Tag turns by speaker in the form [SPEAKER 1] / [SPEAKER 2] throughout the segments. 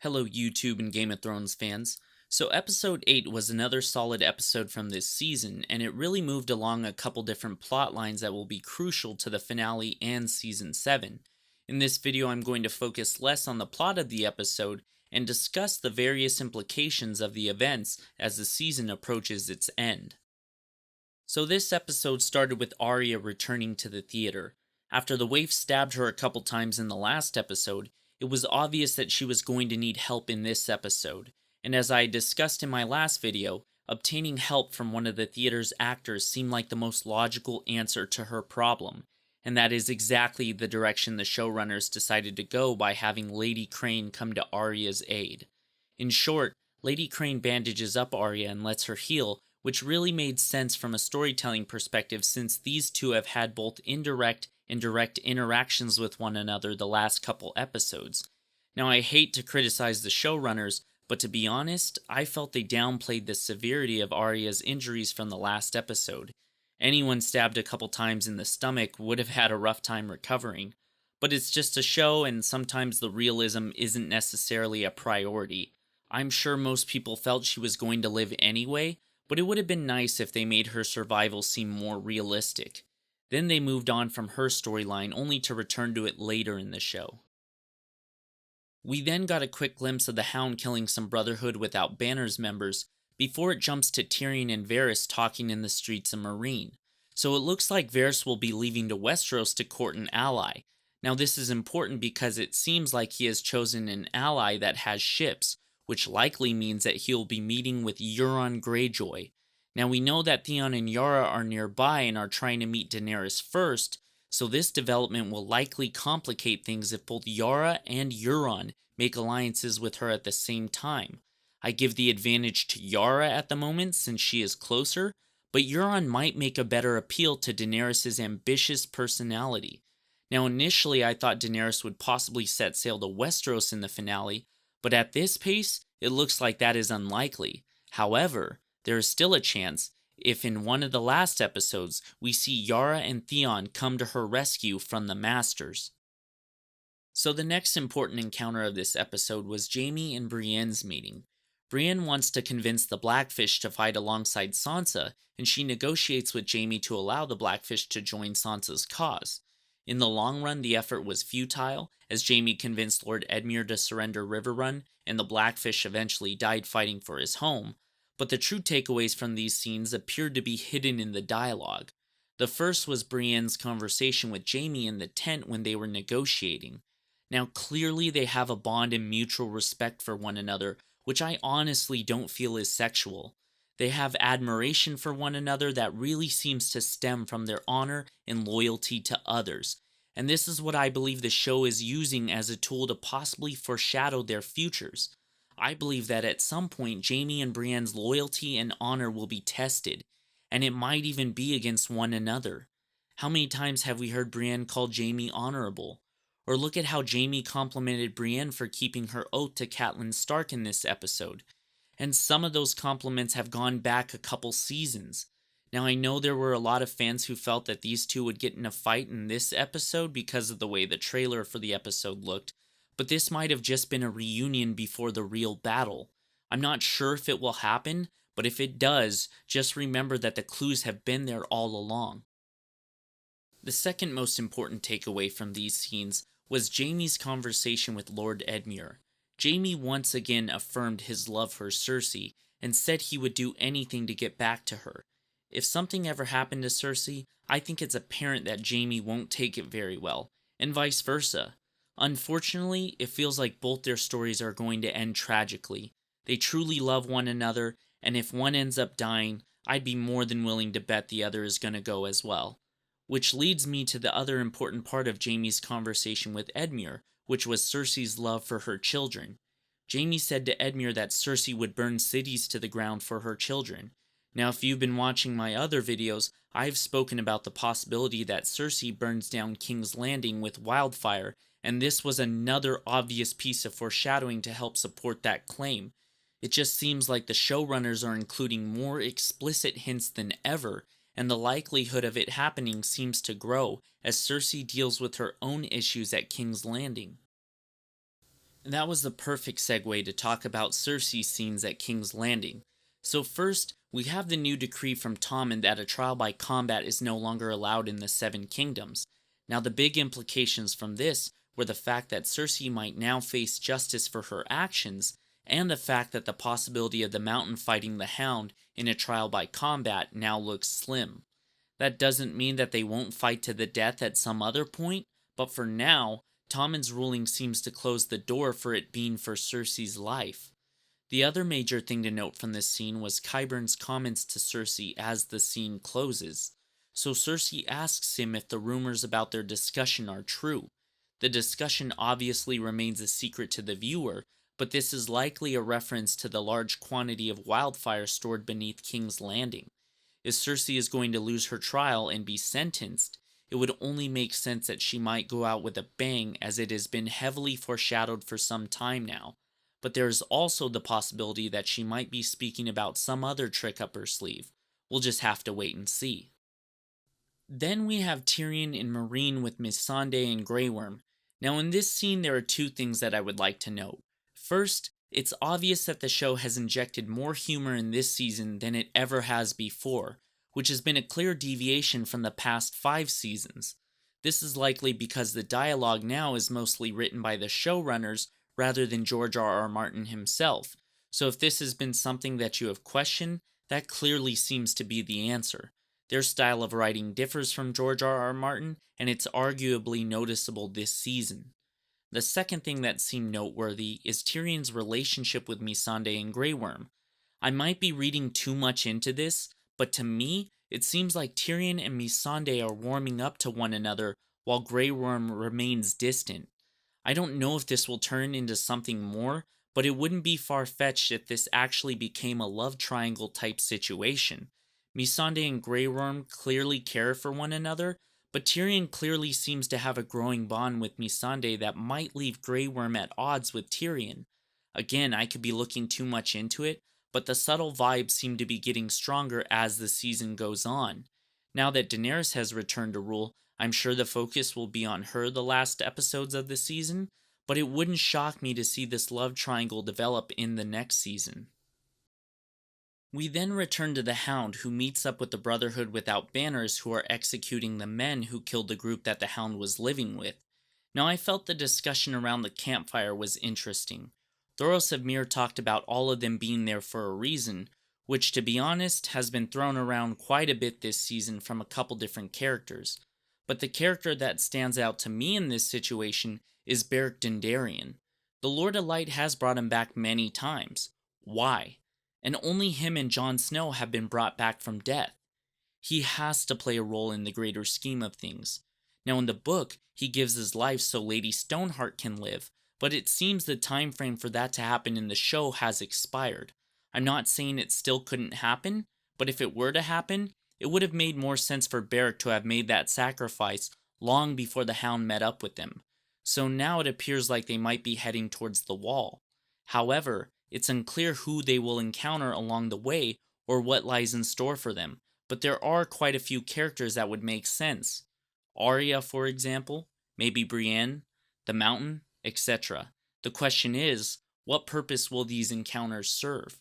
[SPEAKER 1] Hello, YouTube and Game of Thrones fans. So, episode 8 was another solid episode from this season, and it really moved along a couple different plot lines that will be crucial to the finale and season 7. In this video, I'm going to focus less on the plot of the episode and discuss the various implications of the events as the season approaches its end. So, this episode started with Arya returning to the theater. After the waif stabbed her a couple times in the last episode, it was obvious that she was going to need help in this episode. And as I discussed in my last video, obtaining help from one of the theater's actors seemed like the most logical answer to her problem. And that is exactly the direction the showrunners decided to go by having Lady Crane come to Arya's aid. In short, Lady Crane bandages up Arya and lets her heal, which really made sense from a storytelling perspective since these two have had both indirect and direct interactions with one another the last couple episodes. Now, I hate to criticize the showrunners, but to be honest, I felt they downplayed the severity of Arya's injuries from the last episode. Anyone stabbed a couple times in the stomach would have had a rough time recovering. But it's just a show, and sometimes the realism isn't necessarily a priority. I'm sure most people felt she was going to live anyway, but it would have been nice if they made her survival seem more realistic. Then they moved on from her storyline only to return to it later in the show. We then got a quick glimpse of the Hound killing some Brotherhood Without Banners members before it jumps to Tyrion and Varys talking in the streets of Meereen. So it looks like Varys will be leaving to Westeros to court an ally. Now this is important because it seems like he has chosen an ally that has ships, which likely means that he'll be meeting with Euron Greyjoy. Now we know that Theon and Yara are nearby and are trying to meet Daenerys first, so this development will likely complicate things if both Yara and Euron make alliances with her at the same time. I give the advantage to Yara at the moment since she is closer, but Euron might make a better appeal to Daenerys' ambitious personality. Now initially I thought Daenerys would possibly set sail to Westeros in the finale, but at this pace, it looks like that is unlikely. However, there is still a chance if in one of the last episodes we see Yara and Theon come to her rescue from the Masters. So the next important encounter of this episode was Jaime and Brienne's meeting. Brienne wants to convince the Blackfish to fight alongside Sansa, and she negotiates with Jaime to allow the Blackfish to join Sansa's cause. In the long run, the effort was futile, as Jaime convinced Lord Edmure to surrender Riverrun, and the Blackfish eventually died fighting for his home. But the true takeaways from these scenes appeared to be hidden in the dialogue. The first was Brienne's conversation with Jaime in the tent when they were negotiating. Now, clearly, they have a bond and mutual respect for one another, which I honestly don't feel is sexual. They have admiration for one another that really seems to stem from their honor and loyalty to others. And this is what I believe the show is using as a tool to possibly foreshadow their futures. I believe that at some point, Jaime and Brienne's loyalty and honor will be tested, and it might even be against one another. How many times have we heard Brienne call Jaime honorable? Or look at how Jaime complimented Brienne for keeping her oath to Catelyn Stark in this episode. And some of those compliments have gone back a couple seasons. Now I know there were a lot of fans who felt that these two would get in a fight in this episode because of the way the trailer for the episode looked, but this might have just been a reunion before the real battle. I'm not sure if it will happen, but if it does, just remember that the clues have been there all along. The second most important takeaway from these scenes was Jaime's conversation with Lord Edmure. Jaime once again affirmed his love for Cersei and said he would do anything to get back to her. If something ever happened to Cersei, I think it's apparent that Jaime won't take it very well, and vice versa. Unfortunately, it feels like both their stories are going to end tragically. They truly love one another, and if one ends up dying, I'd be more than willing to bet the other is going to go as well. Which leads me to the other important part of Jaime's conversation with Edmure, which was Cersei's love for her children. Jaime said to Edmure that Cersei would burn cities to the ground for her children. Now, if you've been watching my other videos, I've spoken about the possibility that Cersei burns down King's Landing with wildfire, and this was another obvious piece of foreshadowing to help support that claim. It just seems like the showrunners are including more explicit hints than ever, and the likelihood of it happening seems to grow as Cersei deals with her own issues at King's Landing. That was the perfect segue to talk about Cersei's scenes at King's Landing. So, first, we have the new decree from Tommen that a trial by combat is no longer allowed in the Seven Kingdoms. Now, the big implications from this were the fact that Cersei might now face justice for her actions, and the fact that the possibility of the Mountain fighting the Hound in a trial by combat now looks slim. That doesn't mean that they won't fight to the death at some other point, but for now, Tommen's ruling seems to close the door for it being for Cersei's life. The other major thing to note from this scene was Qyburn's comments to Cersei as the scene closes. So Cersei asks him if the rumors about their discussion are true. The discussion obviously remains a secret to the viewer, but this is likely a reference to the large quantity of wildfire stored beneath King's Landing. If Cersei is going to lose her trial and be sentenced, it would only make sense that she might go out with a bang, as it has been heavily foreshadowed for some time now. But there is also the possibility that she might be speaking about some other trick up her sleeve. We'll just have to wait and see. Then we have Tyrion and Meereen with Missandei and Grey Worm. Now in this scene there are two things that I would like to note. First, it's obvious that the show has injected more humor in this season than it ever has before, which has been a clear deviation from the past 5 seasons. This is likely because the dialogue now is mostly written by the showrunners rather than George R. R. Martin himself, so if this has been something that you have questioned, that clearly seems to be the answer. Their style of writing differs from George R. R. Martin, and it's arguably noticeable this season. The second thing that seemed noteworthy is Tyrion's relationship with Missandei and Grey Worm. I might be reading too much into this, but to me, it seems like Tyrion and Missandei are warming up to one another while Grey Worm remains distant. I don't know if this will turn into something more, but it wouldn't be far-fetched if this actually became a love triangle type situation. Missandei and Grey Worm clearly care for one another, but Tyrion clearly seems to have a growing bond with Missandei that might leave Grey Worm at odds with Tyrion. Again, I could be looking too much into it, but the subtle vibes seem to be getting stronger as the season goes on. Now that Daenerys has returned to rule, I'm sure the focus will be on her the last episodes of the season, but it wouldn't shock me to see this love triangle develop in the next season. We then return to the Hound, who meets up with the Brotherhood without banners, who are executing the men who killed the group that the Hound was living with. Now I felt the discussion around the campfire was interesting. Thoros of Myr talked about all of them being there for a reason, which to be honest has been thrown around quite a bit this season from a couple different characters. But the character that stands out to me in this situation is Beric Dondarrion. The Lord of Light has brought him back many times. Why? And only him and Jon Snow have been brought back from death. He has to play a role in the greater scheme of things. Now in the book, he gives his life so Lady Stoneheart can live, but it seems the time frame for that to happen in the show has expired. I'm not saying it still couldn't happen, but if it were to happen, it would have made more sense for Beric to have made that sacrifice long before the Hound met up with them. So now it appears like they might be heading towards the Wall. However, it's unclear who they will encounter along the way or what lies in store for them, but there are quite a few characters that would make sense. Arya, for example, maybe Brienne, the Mountain, etc. The question is, what purpose will these encounters serve?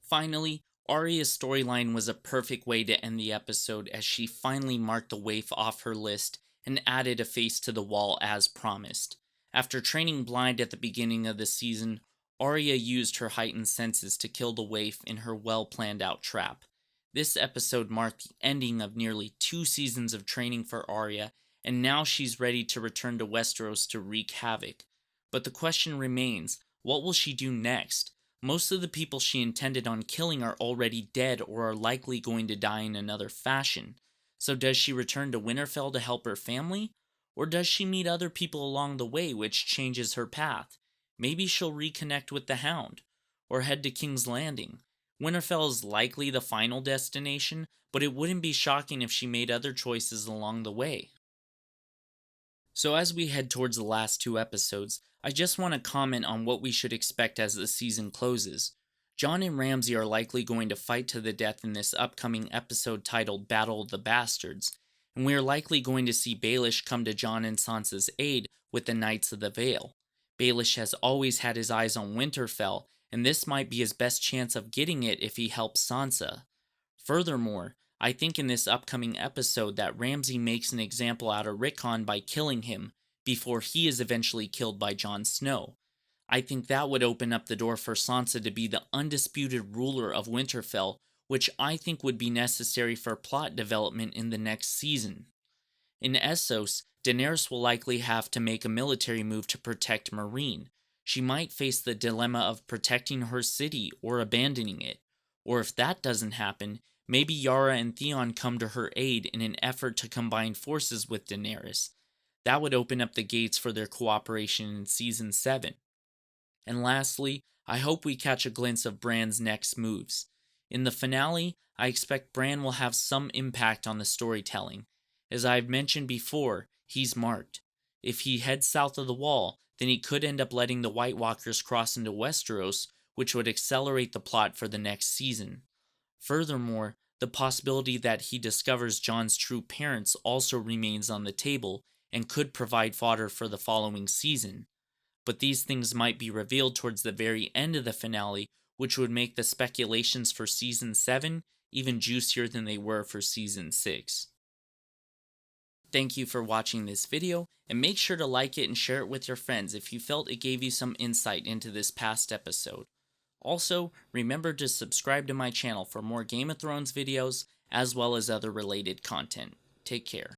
[SPEAKER 1] Finally, Arya's storyline was a perfect way to end the episode as she finally marked the waif off her list and added a face to the wall as promised. After training blind at the beginning of the season, Arya used her heightened senses to kill the waif in her well-planned out trap. This episode marked the ending of nearly 2 seasons of training for Arya, and now she's ready to return to Westeros to wreak havoc. But the question remains, what will she do next? Most of the people she intended on killing are already dead or are likely going to die in another fashion. So does she return to Winterfell to help her family? Or does she meet other people along the way, which changes her path? Maybe she'll reconnect with the Hound, or head to King's Landing. Winterfell is likely the final destination, but it wouldn't be shocking if she made other choices along the way. So as we head towards the last 2 episodes, I just want to comment on what we should expect as the season closes. Jon and Ramsay are likely going to fight to the death in this upcoming episode titled Battle of the Bastards, and we are likely going to see Baelish come to Jon and Sansa's aid with the Knights of the Vale. Baelish has always had his eyes on Winterfell, and this might be his best chance of getting it if he helps Sansa. Furthermore, I think in this upcoming episode that Ramsay makes an example out of Rickon by killing him before he is eventually killed by Jon Snow. I think that would open up the door for Sansa to be the undisputed ruler of Winterfell, which I think would be necessary for plot development in the next season. In Essos, Daenerys will likely have to make a military move to protect Meereen. She might face the dilemma of protecting her city or abandoning it. Or if that doesn't happen, maybe Yara and Theon come to her aid in an effort to combine forces with Daenerys. That would open up the gates for their cooperation in Season 7. And lastly, I hope we catch a glimpse of Bran's next moves. In the finale, I expect Bran will have some impact on the storytelling. As I've mentioned before, he's marked. If he heads south of the Wall, then he could end up letting the White Walkers cross into Westeros, which would accelerate the plot for the next season. Furthermore, the possibility that he discovers Jon's true parents also remains on the table and could provide fodder for the following season. But these things might be revealed towards the very end of the finale, which would make the speculations for Season 7 even juicier than they were for Season 6. Thank you for watching this video, and make sure to like it and share it with your friends if you felt it gave you some insight into this past episode. Also, remember to subscribe to my channel for more Game of Thrones videos, as well as other related content. Take care.